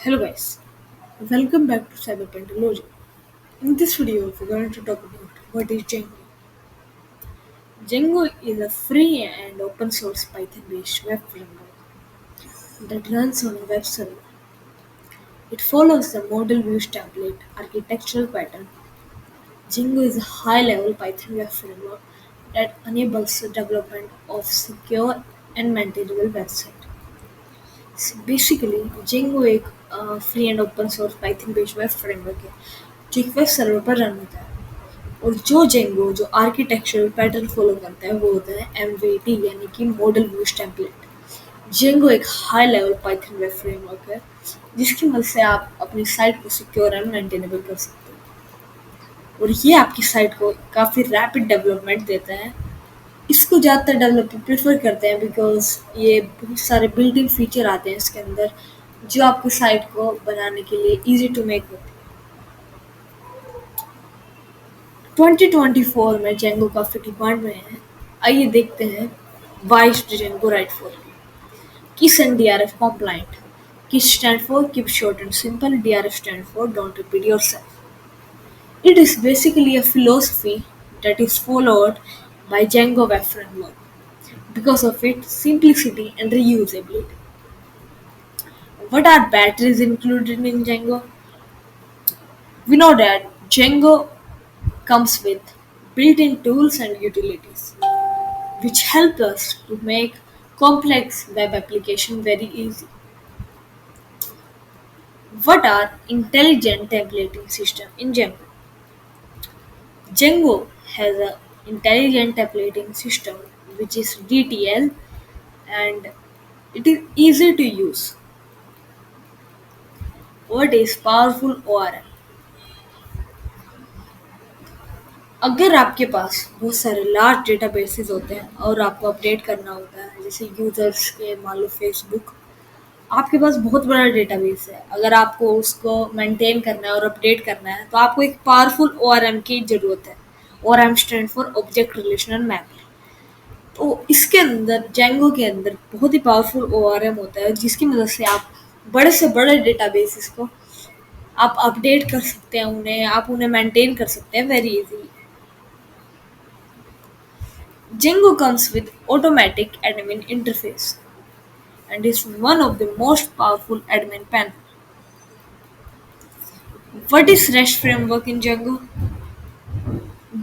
Hello guys, welcome back to Cyber Pantologic. In this video, we're going to talk about what is Django. Django is a free and open source Python based web framework that runs on a web server. It follows the model views template architectural pattern. Django is a high level Python web framework that enables the development of secure and maintainable website. So basically, Django एक free and open source Python based web framework है जो एक web server पर run होता है। और जो Django जो आर्किटेक्चरल पैटर्न फॉलो करता है वो होता है एमवीटी यानी कि मॉडल व्यूज टेम्पलेट। जेंगो एक high level Python web framework है जिसकी मदद से आप अपनी साइट को सिक्योर एंड मेंटेनेबल कर सकते हो और ये आपकी साइट को काफ़ी रैपिड डेवलपमेंट देता है। इसको ज़्यादातर डेवलपर प्रेफर करते हैं बिकॉज ये बहुत सारे बिल्ट इन फीचर आते हैं इसके अंदर जो आपकी साइट को बनाने के लिए इजी टू मेक होते हैं। 2024 में जेंगो काफ़ी डिमांड में है। आइए देखते हैं why is Django right for. KISS and DRF compliant. KISS stand for keep short and simple. DRF stand for don't repeat yourself. It is basically a philosophy that is followed by Django web framework because of its simplicity and reusability. What are batteries included in Django? We know that Django comes with built-in tools and utilities which help us to make complex web application very easy. What are intelligent templating system in Django? Django has an intelligent templating system which is DTL and it is easy to use. What is powerful ORM? अगर आपके पास बहुत सारे large databases होते हैं और आपको update करना होता है जैसे यूजर्स के मान लो फेसबुक आपके पास बहुत बड़ा डेटाबेस है अगर आपको उसको मेंटेन करना है और अपडेट करना है तो आपको एक पावरफुल ओआरएम की ज़रूरत है। ORM stand for object relational mapping. तो इसके अंदर जेंगो के अंदर बहुत ही पावरफुल ओआरएम होता है जिसकी मदद से आप बड़े से बड़े डेटाबेसेस को आप अपडेट कर सकते हैं उन्हें आप उन्हें मेंटेन कर सकते हैं very easily. Django comes with automatic admin interface and is one of the most powerful admin panel. What is REST framework in Django?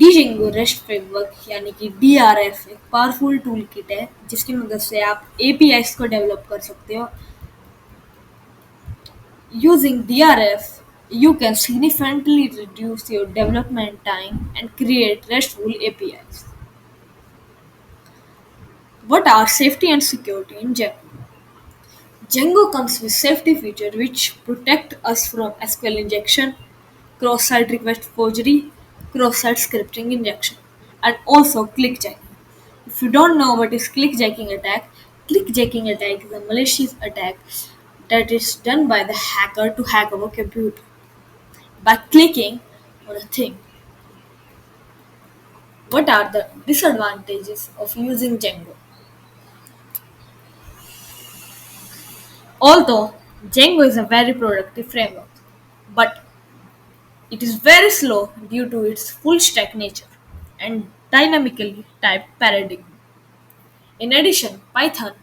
Django REST framework यानी कि DRF एक पावरफुल टूल किट है जिसकी मदद से आप APIs को develop कर सकते हो। Using DRF, you can significantly reduce your development time and create RESTful APIs. What are safety and security in Django? Django comes with safety features which protect us from SQL injection, cross-site request forgery, cross-site scripting injection, and also clickjacking. If you don't know what is clickjacking attack is a malicious attack that is done by the hacker to hack our computer by clicking on a thing. What are the disadvantages of using Django? Although Django is a very productive framework, but it is very slow due to its full stack nature and dynamically typed paradigm. In addition, Python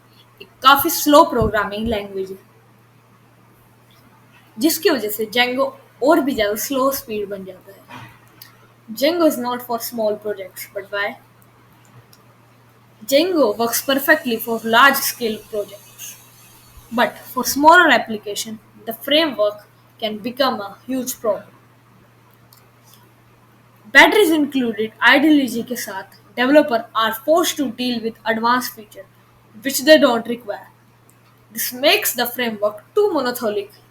एक काफ़ी slow programming language है जिसकी वजह से Django और भी ज़्यादा slow speed बन जाता है। Django is not for small projects, but why? Django works perfectly for large scale projects, but for smaller applications, the framework can become a huge problem. Batteries included ideology के साथ developer are forced to deal with advanced features which they don't require. This makes the framework too monolithic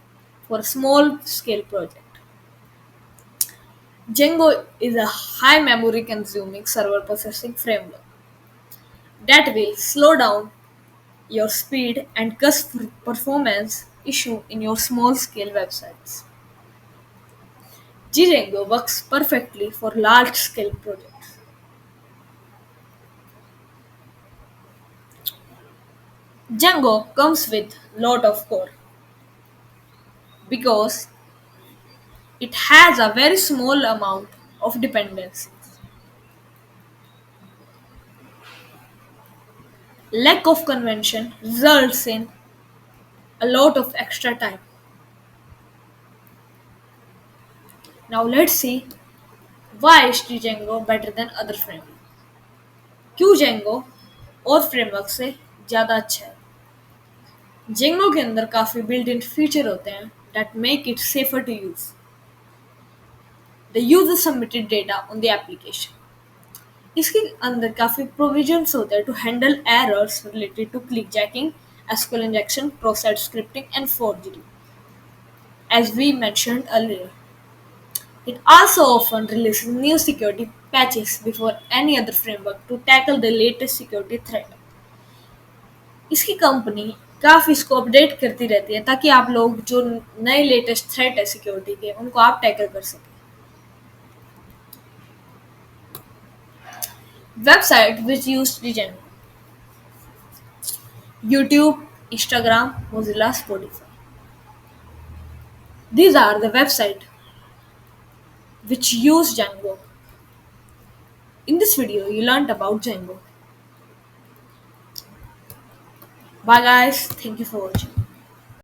for a small scale project. Django is a high memory consuming server processing framework that will slow down your speed and cause performance issue in your small scale websites. Django works perfectly for large scale projects. Django comes with lot of code. because it has a very small amount of dependencies. Lack of convention results in a lot of extra time. Now let's see why is Django better than other framework. क्यों Django और framework से ज़्यादा अच्छा है? Django के अंदर काफ़ी built in feature होते हैं that make it safer to use. The user submitted data on the application. इसके अंदर काफ़ी प्रोविजंस होते हैं to handle errors related to clickjacking, SQL injection, cross-site scripting, and forgery, as we mentioned earlier. It also often releases new security patches before any other framework to tackle the latest security threat. इसकी company काफ़ी इसको update करती रहती है ताकि आप लोग जो नए लेटेस्ट थ्रेट है सिक्योरिटी के उनको आप टैकल कर सकें. Website which use Django: YouTube, Instagram, Mozilla, Spotify. These are the website which use Django. In this video, you learned about Django. Bye guys, thank you for watching.